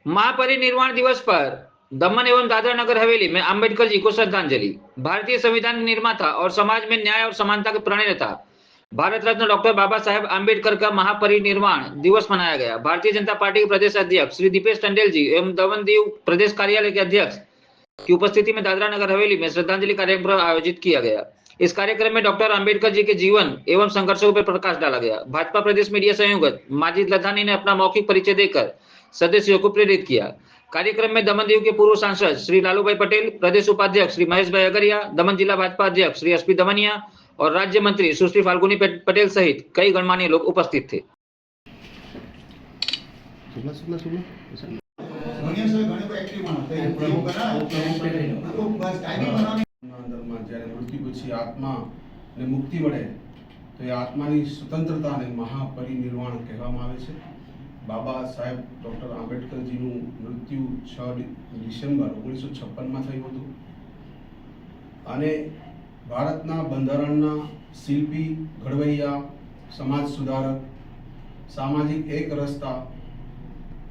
महापरिनिर्वाण दिवस पर दमन एवं दादरा नगर हवेली में अंबेडकर जी को श्रद्धांजलि। भारतीय संविधान निर्माता और समाज में न्याय और समानता के प्रणेता भारत रत्न डॉक्टर बाबा साहेब अंबेडकर का महापरिनिर्वाण दिवस मनाया गया। भारतीय जनता पार्टी के प्रदेश अध्यक्ष श्री दीपेश टंडेल जी एवं दमन दीव प्रदेश कार्यालय के अध्यक्ष की उपस्थिति में दादरा नगर हवेली में श्रद्धांजलि कार्यक्रम आयोजित किया गया। इस कार्यक्रम में डॉक्टर अंबेडकर जी के जीवन एवं संघर्षों पर प्रकाश डाला गया। भाजपा प्रदेश मीडिया संयोजक माजिद लधानी ने अपना मौखिक परिचय देकर सदस्यों को प्रेरित किया। कार्यक्रम में दमन दीव के पूर्व सांसद श्री लालूभाई पटेल, प्रदेश उपाध्यक्ष श्री महेश भाई अगरिया, दमन जिला भाजपा अध्यक्ष श्री एसपी दमनिया और राज्य मंत्री सुश्री फाल्गुनी पटेल सहित कई गणमान्य लोग उपस्थित थे। मृत्यु पछी आत्मा ने मुक्ति मळे तो ये आत्मानी स्वतंत्रता ने महापरिनिर्वाण कहेवामां आवे छे। बाबा साहेब डॉक्टर आंबेडकर जी नु मृत्यु 6 डिसेम्बर 1956 में थयुं हतुं अने भारतना बंधारणना शिल्पी, घड़वैया, समाज सुधारक, सामाजिक एक रस्ता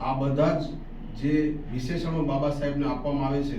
आ बधा जे विशेषणों बाबा साहेब ने आपवामां आवे छे।